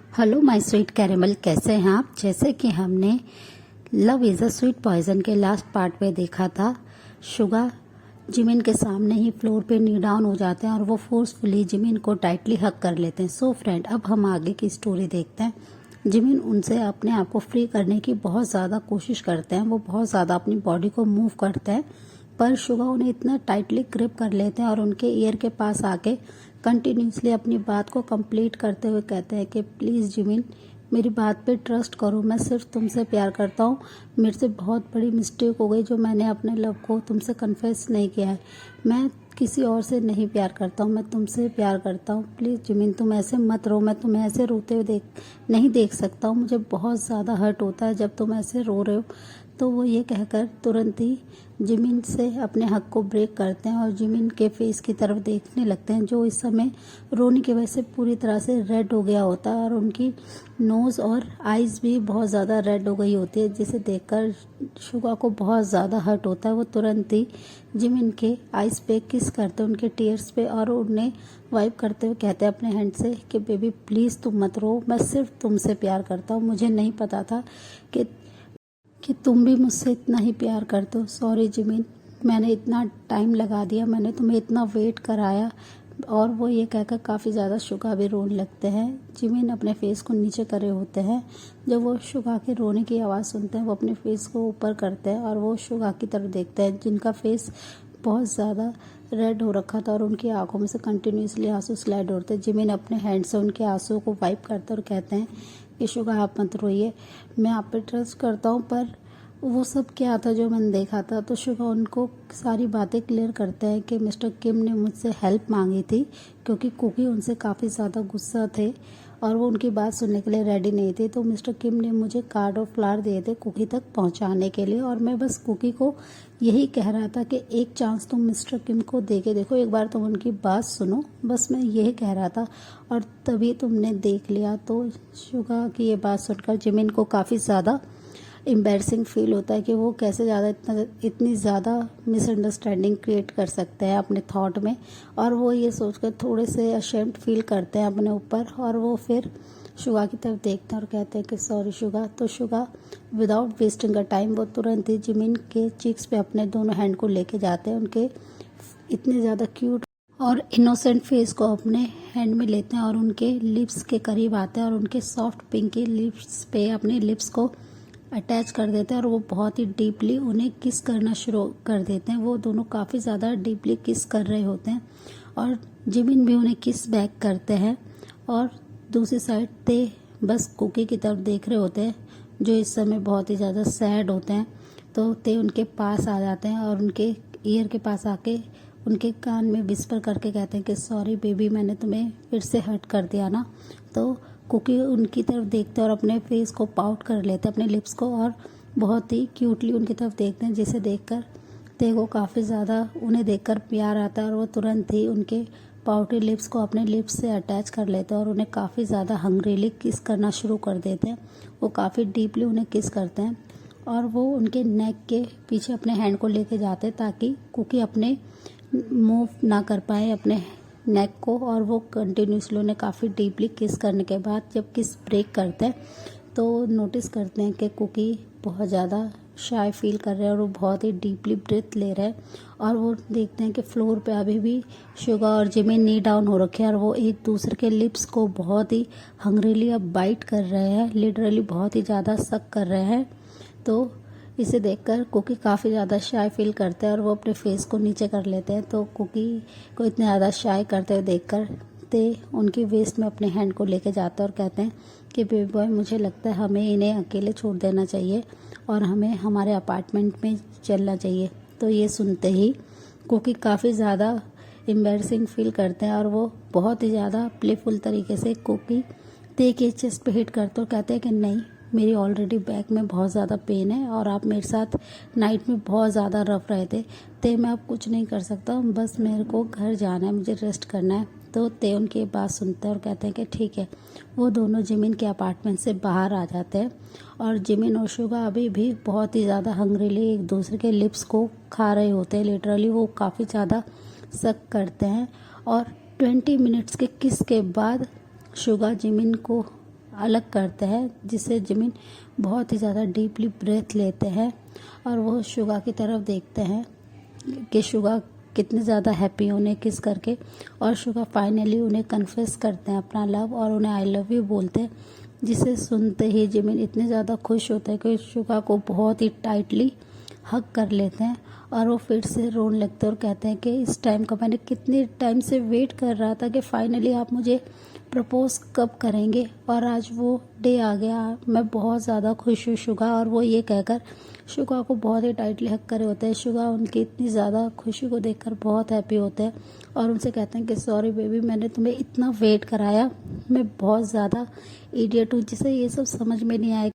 Hello my sweet caramel, कैसे हैं आप। जैसे कि हमने love is a sweet poison के लास्ट पार्ट में देखा था, शुगा जिमिन के सामने ही फ्लोर पे नी डाउन हो जाते हैं और वो फोर्सफुली जिमिन को टाइटली हक कर लेते हैं। सो फ्रेंड, अब हम आगे की स्टोरी देखते हैं। जिमिन उनसे अपने आप को फ्री करने की बहुत ज़्यादा कोशिश करते हैं, वो बहुत ज़्यादा अपनी बॉडी को मूव करते हैं, पर शुगा उन्हें इतना टाइटली ग्रिप कर लेते हैं और उनके ईयर के पास आके कंटिन्यूसली अपनी बात को कंप्लीट करते हुए कहते हैं कि प्लीज़ जिमिन, मेरी बात पे ट्रस्ट करो, मैं सिर्फ तुमसे प्यार करता हूँ। मेरे से बहुत बड़ी मिस्टेक हो गई जो मैंने अपने लव को तुमसे कन्फेस नहीं किया है। मैं किसी और से नहीं प्यार करता हूँ, मैं तुमसे प्यार करता हूँ। प्लीज़ जिमिन, तुम ऐसे मत रो, मैं तुम्हें ऐसे रोते हुए नहीं देख सकता हूँ। मुझे बहुत ज़्यादा हर्ट होता है जब तुम ऐसे रो रहे हो। तो वो ये कहकर तुरंत ही जिमिन से अपने हक को ब्रेक करते हैं और जिमिन के फेस की तरफ देखने लगते हैं, जो इस समय रोने की वजह से पूरी तरह से रेड हो गया होता है और उनकी नोज़ और आइज़ भी बहुत ज़्यादा रेड हो गई होती है, जिसे देखकर शुगा को बहुत ज़्यादा हर्ट होता है। वो तुरंत ही जिमिन के आइज़ पे किस करते हैं, उनके टीयर्स पे, और उन्हें वाइप करते हुए कहते हैं अपने हैंड से कि बेबी प्लीज़ तुम मत रो, मैं सिर्फ तुमसे प्यार करता हूँ। मुझे नहीं पता था कि तुम भी मुझसे इतना ही प्यार करते हो। सॉरी जिमिन, मैंने इतना टाइम लगा दिया, मैंने तुम्हें इतना वेट कराया। और वो ये कहकर काफ़ी ज़्यादा शुगा भी रोने लगते हैं। जिमिन अपने फेस को नीचे करे होते हैं। जब वो शुगा के रोने की आवाज़ सुनते हैं, वो अपने फेस को ऊपर करते हैं और वो शुगा की तरफ देखते हैं, जिनका फेस बहुत ज़्यादा रेड हो रखा था और उनकी आंखों में से कंटिन्यूसली आंसू स्लाइड होते हैं। जिमिन अपने हैंड से उनके आंसुओं को वाइप करते और कहते हैं कि शुगा, आप मत रोइए, मैं आप पे ट्रस्ट करता हूँ। पर वो सब क्या था जो मैंने देखा था। तो शुगा उनको सारी बातें क्लियर करते हैं कि मिस्टर किम ने मुझसे हेल्प मांगी थी, क्योंकि कुकी उनसे काफ़ी ज़्यादा गुस्सा थे और वो उनकी बात सुनने के लिए रेडी नहीं थे। तो मिस्टर किम ने मुझे कार्ड और फ्लावर दिए थे कुकी तक पहुंचाने के लिए, और मैं बस कुकी को यही कह रहा था कि एक चांस तुम मिस्टर किम को दे के देखो, एक बार तुम उनकी बात सुनो, बस मैं यही कह रहा था और तभी तुमने देख लिया। तो शुगा की ये बात सुनकर जिमिन को काफ़ी ज़्यादा एम्बैरसिंग फील होता है कि वो कैसे इतनी ज़्यादा मिसअंडरस्टैंडिंग क्रिएट कर सकते हैं अपने थॉट में, और वो ये सोचकर थोड़े से अशेम्ड फील करते हैं अपने ऊपर। और वो फिर शुगा की तरफ देखते हैं और कहते हैं कि सॉरी शुगा। तो शुगा विदाउट वेस्टिंग का टाइम वो तुरंत ही जिमिन के चिक्स पे अपने दोनों हैंड को लेके जाते हैं, उनके इतने ज़्यादा क्यूट और इनोसेंट फेस को अपने हैंड में लेते हैं और उनके लिप्स के करीब आते हैं और उनके सॉफ्ट पिंकी लिप्स पे अपने लिप्स को अटैच कर देते हैं और वो बहुत ही डीपली उन्हें किस करना शुरू कर देते हैं। वो दोनों काफ़ी ज़्यादा डीपली किस कर रहे होते हैं और जिमिन भी उन्हें किस बैक करते हैं। और दूसरी साइड ते बस कुकी की तरफ देख रहे होते हैं, जो इस समय बहुत ही ज़्यादा सैड होते हैं। तो ते उनके पास आ जाते हैं और उनके ईयर के पास आके उनके कान में विस्पर करके कहते हैं कि सॉरी बेबी, मैंने तुम्हें फिर से हर्ट कर दिया ना। तो कुकी उनकी तरफ देखते हैं और अपने फेस को पाउट कर लेते हैं, अपने लिप्स को, और बहुत ही क्यूटली उनकी तरफ देखते हैं, जिसे देखकर ते को काफ़ी ज़्यादा उन्हें देखकर प्यार आता है और वो तुरंत ही उनके पाउटी लिप्स को अपने लिप्स से अटैच कर लेते हैं और उन्हें काफ़ी ज़्यादा हंग्रीली किस करना शुरू कर देते हैं। वो काफ़ी डीपली उन्हें किस करते हैं और वो उनके नेक के पीछे अपने हैंड को लेके जाते हैं ताकि कुकी अपने मूव ना कर पाए अपने नेक को। और वो कंटिन्यूसली उन्हें काफ़ी डीपली किस करने के बाद जब किस ब्रेक करते हैं तो नोटिस करते हैं कि कुकी बहुत ज़्यादा शाय फील कर रहे हैं और वो बहुत ही डीपली ब्रीथ ले रहे हैं। और वो देखते हैं कि फ्लोर पे अभी भी शुगा और जिमिन नी डाउन हो रखे हैं और वो एक दूसरे के लिप्स को बहुत ही हंग्रीली अब बाइट कर रहे हैं, लिटरली बहुत ही ज़्यादा सक कर रहे हैं। तो इसे देखकर कुकी काफ़ी ज़्यादा शाय फील करते हैं और वो अपने फेस को नीचे कर लेते हैं। तो कुकी को इतने ज़्यादा शाय करते हुए देखकर ते उनकी वेस्ट में अपने हैंड को लेके जाते हैं और कहते हैं कि बेबी बॉय, मुझे लगता है हमें इन्हें अकेले छोड़ देना चाहिए और हमें हमारे अपार्टमेंट में चलना चाहिए। तो ये सुनते ही कुकी काफ़ी ज़्यादा एम्बैरसिंग फील करते हैं और वो बहुत ही ज़्यादा प्लेफुल तरीके से कुकी ते के चेस्ट पे हिट करते और कहते हैं कि नहीं, मेरी ऑलरेडी बैक में बहुत ज़्यादा पेन है और आप मेरे साथ नाइट में बहुत ज़्यादा रफ रहे थे, ते मैं अब कुछ नहीं कर सकता, बस मेरे को घर जाना है, मुझे रेस्ट करना है। तो ते उनकी बात सुनते हैं और कहते हैं कि ठीक है। वो दोनों जिमिन के अपार्टमेंट से बाहर आ जाते हैं और जिमिन और शुगा अभी भी बहुत ही ज़्यादा हंग्रीली एक दूसरे के लिप्स को खा रहे होते हैं। लिटरली वो काफ़ी ज़्यादा सक करते हैं और 20 मिनट्स के किस के बाद शुगा जिमिन को अलग करते हैं, जिससे जिमिन बहुत ही ज़्यादा डीपली ब्रेथ लेते हैं और वो शुगा की तरफ देखते हैं कि शुगा कितने ज़्यादा हैप्पी उन्हें किस करके, और शुगा फाइनली उन्हें कन्फेस करते हैं अपना लव और उन्हें आई लव यू बोलते हैं, जिसे सुनते ही जिमिन इतने ज़्यादा खुश होते हैं कि शुगा को बहुत ही टाइटली हग कर लेते हैं और वो फिर से रोने लगते हैं और कहते हैं कि इस टाइम का मैंने कितने टाइम से वेट कर रहा था कि फाइनली आप मुझे प्रपोज कब करेंगे, और आज वो डे आ गया, मैं बहुत ज़्यादा खुश हूँ शुगा। और वो ये कहकर शुगा को बहुत ही टाइटली हग करे होते हैं। शुगा उनकी इतनी ज़्यादा खुशी को देखकर बहुत हैप्पी होते हैं और उनसे कहते हैं कि सॉरी बेबी, मैंने तुम्हें इतना वेट कराया, मैं बहुत ज़्यादा इडियट हूँ जिसे ये सब समझ में नहीं आया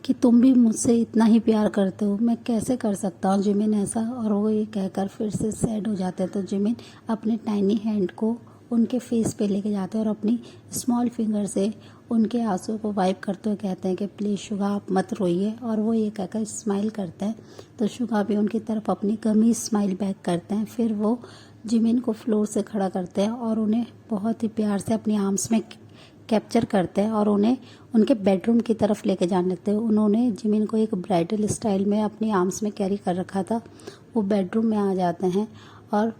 कि तुम भी मुझसे इतना ही प्यार करते हो, मैं कैसे कर सकता हूँ जिमिन ऐसा। और वो ये कहकर फिर से सैड हो जाते हैं। तो जिमिन अपने टाइनी हैंड को उनके फेस पे लेके जाते हैं और अपनी स्मॉल फिंगर से उनके आंसू को वाइप करते हुए कहते हैं कि प्लीज़ शुगा आप मत रोइए, और वो ये कहकर स्माइल करते हैं। तो शुगा भी उनकी तरफ अपनी कमी स्माइल बैक करते हैं। फिर वो जिमिन को फ्लोर से खड़ा करते हैं और उन्हें बहुत ही प्यार से अपनी आर्म्स में कैप्चर करते हैं और उन्हें उनके बेडरूम की तरफ लेके जाने लगते हैं। उन्होंने जिमिन को एक ब्राइडल स्टाइल में अपनी आर्म्स में कैरी कर रखा था। वो बेडरूम में आ जाते हैं और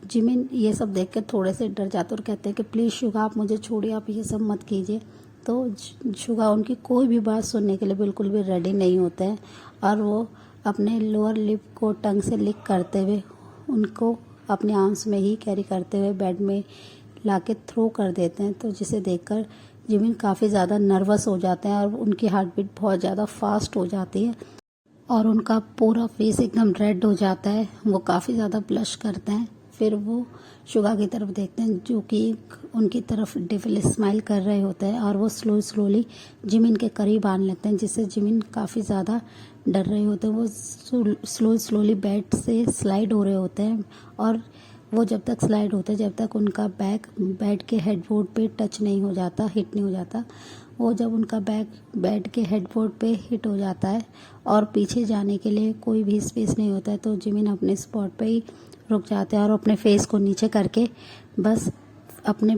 जिमिन ये सब देख कर थोड़े से डर जाते और कहते हैं कि प्लीज़ शुगा आप मुझे छोड़िए, आप ये सब मत कीजिए। तो शुगा उनकी कोई भी बात सुनने के लिए बिल्कुल भी रेडी नहीं होते हैं और वो अपने लोअर लिप को टंग से लिक करते हुए उनको अपने आर्म्स में ही कैरी करते हुए बेड में लाके थ्रो कर देते हैं। तो जिसे देखकर जिमिन काफ़ी ज़्यादा नर्वस हो जाते हैं और उनकी हार्ट बीट बहुत ज़्यादा फास्ट हो जाती है और उनका पूरा फेस एकदम रेड हो जाता है। वो काफ़ी ज़्यादा ब्लश करते हैं। फिर वो शुगा की तरफ देखते हैं जो कि उनकी तरफ डिविल स्माइल कर रहे होते हैं और वो स्लोली जिमिन के करीब आने लगते हैं, जिससे जिमिन काफ़ी ज़्यादा डर रहे होते हैं। वो स्लोली बेड से स्लाइड हो रहे होते हैं और वो जब तक स्लाइड होते हैं जब तक उनका बैग बेड के हेडबोर्ड पे टच नहीं हो जाता, हिट नहीं हो जाता। वो जब उनका बैग बेड के हेडबोर्ड पे हिट हो जाता है और पीछे जाने के लिए कोई भी स्पेस नहीं होता है, तो जिमिन अपने स्पॉट पे ही रुक जाते हैं और अपने फेस को नीचे करके बस अपने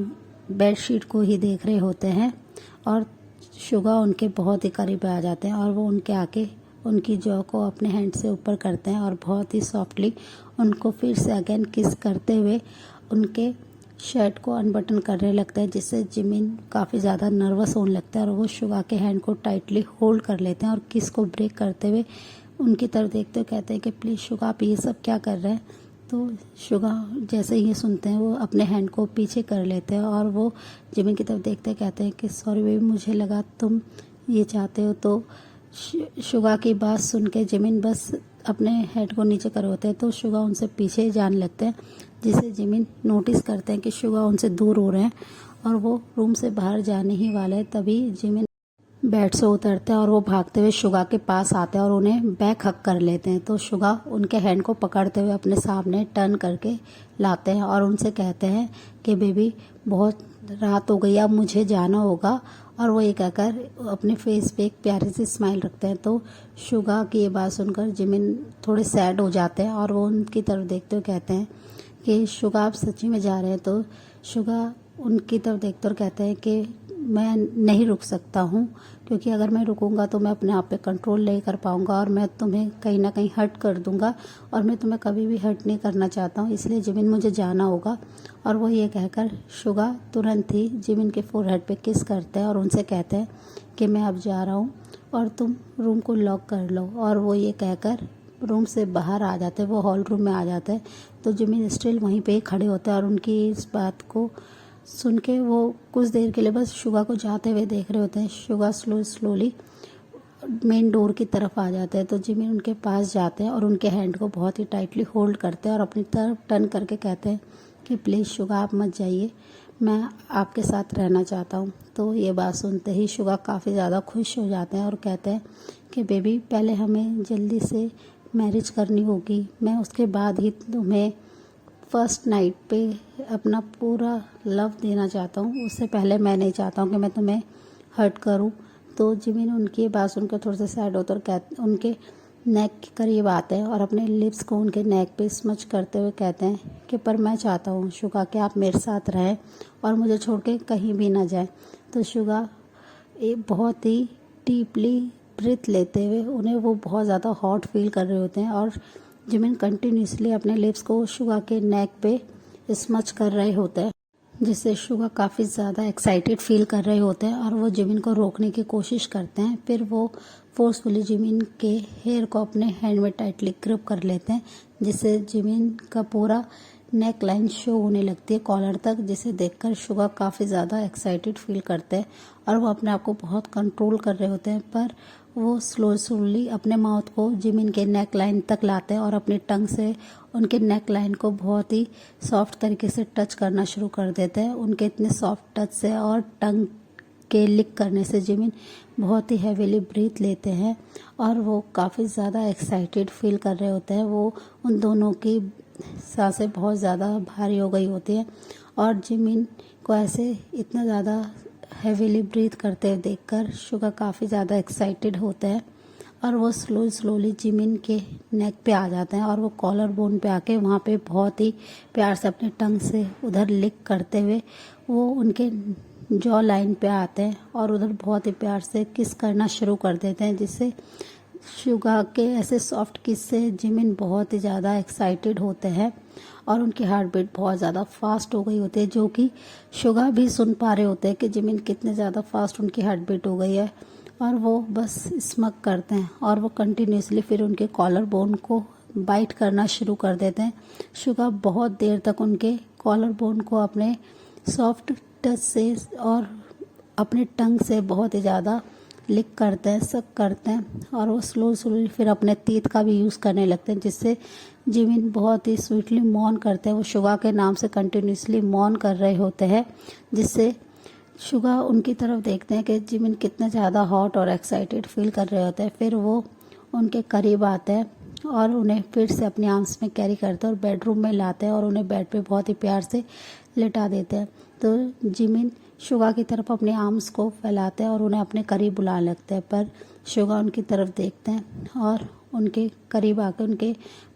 बेड शीट को ही देख रहे होते हैं। और शुगा उनके बहुत ही करीब आ जाते हैं और वो उनके आके उनकी जॉ को अपने हैंड से ऊपर करते हैं और बहुत ही सॉफ्टली उनको फिर से अगेन किस करते हुए उनके शर्ट को अनबटन करने लगता है, जिससे जिमिन काफ़ी ज़्यादा नर्वस होने लगता है और वो शुगा के हैंड को टाइटली होल्ड कर लेते हैं और किस को ब्रेक करते हुए उनकी तरफ देखते हुए कहते हैं कि प्लीज़ शुगा आप ये सब क्या कर रहे हैं। तो शुगा जैसे ही ये सुनते हैं वो अपने हैंड को पीछे कर लेते हैं और वो जिमिन की तरफ देखते कहते हैं कि सॉरी बेबी, मुझे लगा तुम ये चाहते हो। तो शुगा की बात सुन के जिमिन बस अपने हेड को नीचे कर होते हैं, तो शुगा उनसे पीछे जाने लगते हैं, जिसे जिमिन नोटिस करते हैं कि शुगा उनसे दूर हो रहे हैं और वो रूम से बाहर जाने ही वाले हैं। तभी जिमिन बेड से उतरते हैं और वो भागते हुए शुगा के पास आते हैं और उन्हें बैक हक कर लेते हैं। तो शुगा उनके हैंड को पकड़ते हुए अपने सामने टर्न करके लाते हैं और उनसे कहते हैं कि बेबी बहुत रात हो गई, अब मुझे जाना होगा। और वो ये कहकर अपने फेस पे एक प्यारी सी स्माइल रखते हैं। तो शुगा की ये बात सुनकर जिमिन थोड़े सैड हो जाते हैं और वो उनकी तरफ देखते हुए कहते हैं कि शुगा आप सच्ची में जा रहे हैं। तो शुगा उनकी तरफ देखते और कहते हैं कि मैं नहीं रुक सकता हूँ, क्योंकि अगर मैं रुकूंगा तो मैं अपने आप पे कंट्रोल नहीं कर पाऊंगा और मैं तुम्हें कहीं ना कहीं हर्ट कर दूंगा और मैं तुम्हें कभी भी हर्ट नहीं करना चाहता हूँ, इसलिए जिमिन मुझे जाना होगा। और वो ये कहकर शुगा तुरंत ही जिमिन के फोरहेड पे किस करते हैं और उनसे कहते हैं कि मैं अब जा रहा हूँ और तुम रूम को लॉक कर लो। और वो ये कहकर रूम से बाहर आ जाते हैं, वो हॉल रूम में आ जाते हैं। तो जिमिन स्टिल वहीं पे खड़े होते हैं और उनकी इस बात को सुन के वो कुछ देर के लिए बस शुगा को जाते हुए देख रहे होते हैं। शुगा स्लोली मेन डोर की तरफ आ जाते हैं, तो जिमिन उनके पास जाते हैं और उनके हैंड को बहुत ही टाइटली होल्ड करते हैं और अपनी तरफ टर्न करके कहते हैं कि प्लीज़ शुगा आप मत जाइए, मैं आपके साथ रहना चाहता हूँ। तो ये बात सुनते ही शुगा काफ़ी ज़्यादा खुश हो जाते हैं और कहते हैं कि बेबी पहले हमें जल्दी से मैरिज करनी होगी, मैं उसके बाद ही तुम्हें फर्स्ट नाइट पे अपना पूरा लव देना चाहता हूँ, उससे पहले मैं नहीं चाहता हूँ कि मैं तुम्हें हर्ट करूँ। तो जिमिन उनकी बात सुनकर थोड़ा सा सैड होता और कहते उनके नेक के करीब आते हैं और अपने लिप्स को उनके नेक पे स्मच करते हुए कहते हैं कि पर मैं चाहता हूँ शुगा कि आप मेरे साथ रहें और मुझे छोड़ के कहीं भी ना जाएं। तो शुगा बहुत ही डीपली ब्रीथ लेते हुए उन्हें वो बहुत ज़्यादा हॉट फील कर रहे होते हैं और जिमिन कंटिन्यूसली अपने लिप्स को शुगा के नेक पे स्मच कर रहे होते हैं, जिससे शुगा काफ़ी ज़्यादा एक्साइटेड फील कर रहे होते हैं और वो जिमिन को रोकने की कोशिश करते हैं। फिर वो फोर्सफुली जिमिन के हेयर को अपने हैंड में टाइटली ग्रिप कर लेते हैं, जिससे जिमिन का पूरा नेक लाइन शो होने लगती है कॉलर तक, जिसे देखकर शुगा काफ़ी ज़्यादा एक्साइटेड फील करते हैं और वो अपने आप को बहुत कंट्रोल कर रहे होते हैं। पर वो स्लोली अपने माउथ को जिमिन के नेक लाइन तक लाते हैं और अपनी टंग से उनके नेक लाइन को बहुत ही सॉफ्ट तरीके से टच करना शुरू कर देते हैं। उनके इतने सॉफ्ट टच से और टंग के लिक करने से जिमिन बहुत ही हैवीली ब्रीथ लेते हैं और वो काफ़ी ज़्यादा एक्साइटेड फील कर रहे होते हैं। वो उन दोनों की सांसें बहुत ज़्यादा भारी हो गई होती हैं और जिमिन को ऐसे इतना ज़्यादा हैवीली ब्रीथ करते हुए देखकर शुगा काफ़ी ज़्यादा एक्साइटेड होते हैं और वो स्लोली जिमिन के नेक पे आ जाते हैं और वो कॉलर बोन पे आके वहाँ पे बहुत ही प्यार से अपने टंग से उधर लिक करते हुए वो उनके जॉ लाइन पे आते हैं और उधर बहुत ही प्यार से किस करना शुरू कर देते हैं, जिससे शुगा के ऐसे सॉफ्ट किस से जिमिन बहुत ही ज़्यादा एक्साइटेड होते हैं और उनकी हार्ट बीट बहुत ज़्यादा फास्ट हो गई होती है, जो कि शुगा भी सुन पा रहे होते हैं कि जिमिन कितने ज़्यादा फास्ट उनकी हार्ट बीट हो गई है। और वो बस स्मक करते हैं और वो कंटिन्यूसली फिर उनके कॉलर बोन को बाइट करना शुरू कर देते हैं। शुगा बहुत देर तक उनके कॉलर बोन को अपने सॉफ्ट टच से और अपने टंग से बहुत ही ज़्यादा लिक करते हैं, सक करते हैं और वो स्लोली फिर अपने तीत का भी यूज़ करने लगते हैं, जिससे जिमिन बहुत ही स्वीटली मौन करते हैं। वो शुगा के नाम से कंटिन्यूसली मौन कर रहे होते हैं, जिससे शुगा उनकी तरफ देखते हैं कि जिमिन कितना ज़्यादा हॉट और एक्साइटेड फील कर रहे होते हैं। फिर वो उनके करीब आते हैं और उन्हें फिर से अपने आर्म्स में कैरी करते हैं और बेडरूम में लाते हैं और उन्हें बेड पे बहुत ही प्यार से लेटा देते हैं। तो जिमिन शुगा की तरफ अपने आर्म्स को फैलाते हैं और उन्हें अपने करीब बुलाने लगते हैं, पर शुगा उनकी तरफ देखते हैं और उनके करीब आकर उनके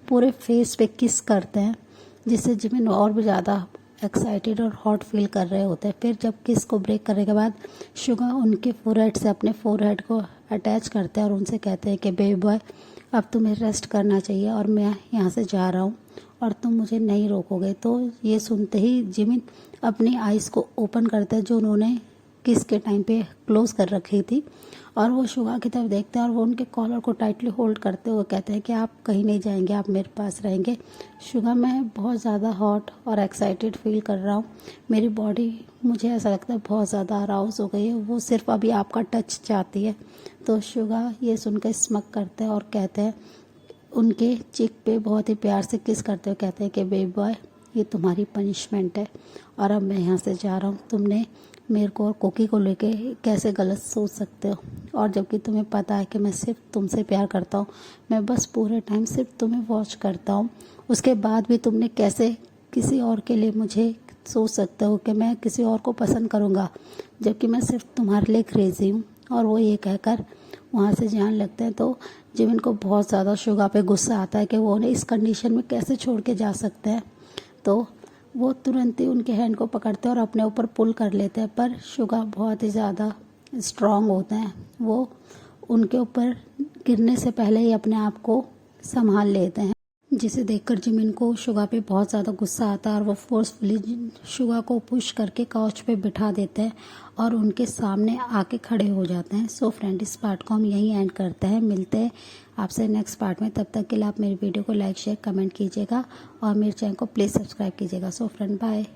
पूरे फेस पे किस करते हैं, जिससे जिमिन और भी ज़्यादा एक्साइटेड और हॉट फील कर रहे होते हैं। फिर जब किस को ब्रेक करने के बाद शुगा उनके फोरहेड से अपने फोरहेड को अटैच करते हैं और उनसे कहते हैं कि बेबी बॉय, अब तुम्हें रेस्ट करना चाहिए और मैं यहाँ से जा रहा हूँ और तुम मुझे नहीं रोकोगे। तो ये सुनते ही जिमिन अपनी आइज़ को ओपन करते हैं, जो उन्होंने किस के टाइम पे क्लोज कर रखी थी, और वो शुगा की तरफ देखते हैं और वो उनके कॉलर को टाइटली होल्ड करते हुए कहते हैं कि आप कहीं नहीं जाएंगे, आप मेरे पास रहेंगे। शुगा, मैं बहुत ज़्यादा हॉट और एक्साइटेड फील कर रहा हूँ, मेरी बॉडी मुझे ऐसा लगता है बहुत ज़्यादा अराउज हो गई है, वो सिर्फ अभी आपका टच चाहती है। तो शुगा ये सुनकर स्मक करते हैं और कहते हैं, उनके चिक पे बहुत ही प्यार से किस करते हुए कहते हैं कि बेबी बॉय, ये तुम्हारी पनिशमेंट है और अब मैं यहाँ से जा रहा हूँ। तुमने मेरे को और कोकी को लेके कैसे गलत सोच सकते हो, और जबकि तुम्हें पता है कि मैं सिर्फ तुमसे प्यार करता हूँ, मैं बस पूरे टाइम सिर्फ तुम्हें वॉच करता हूँ, उसके बाद भी तुमने कैसे किसी और के लिए मुझे सोच सकते हो कि मैं किसी और को पसंद करूँगा, जबकि मैं सिर्फ तुम्हारे लिए क्रेज़ी हूँ। और वो ये कहकर वहाँ से जाने लगते हैं। तो जिमिन को बहुत ज़्यादा शुगा पे गुस्सा आता है कि वो उन्हें इस कंडीशन में कैसे छोड़ के जा सकते हैं। तो वो तुरंत ही उनके हैंड को पकड़ते हैं और अपने ऊपर पुल कर लेते हैं, पर शुगा बहुत ही ज़्यादा स्ट्रांग होते हैं, वो उनके ऊपर गिरने से पहले ही अपने आप को संभाल लेते हैं, जिसे देखकर जिमिन को शुगा पे बहुत ज़्यादा गुस्सा आता है और वो फोर्सफुली शुगा को पुश करके काउच पे बिठा देते हैं और उनके सामने आके खड़े हो जाते हैं। सो फ्रेंड, इस पार्ट को हम यहीं एंड करते हैं, मिलते हैं आपसे नेक्स्ट पार्ट में। तब तक के लिए आप मेरी वीडियो को लाइक शेयर कमेंट कीजिएगा और मेरे चैनल को प्लीज़ सब्सक्राइब कीजिएगा। So friend, bye.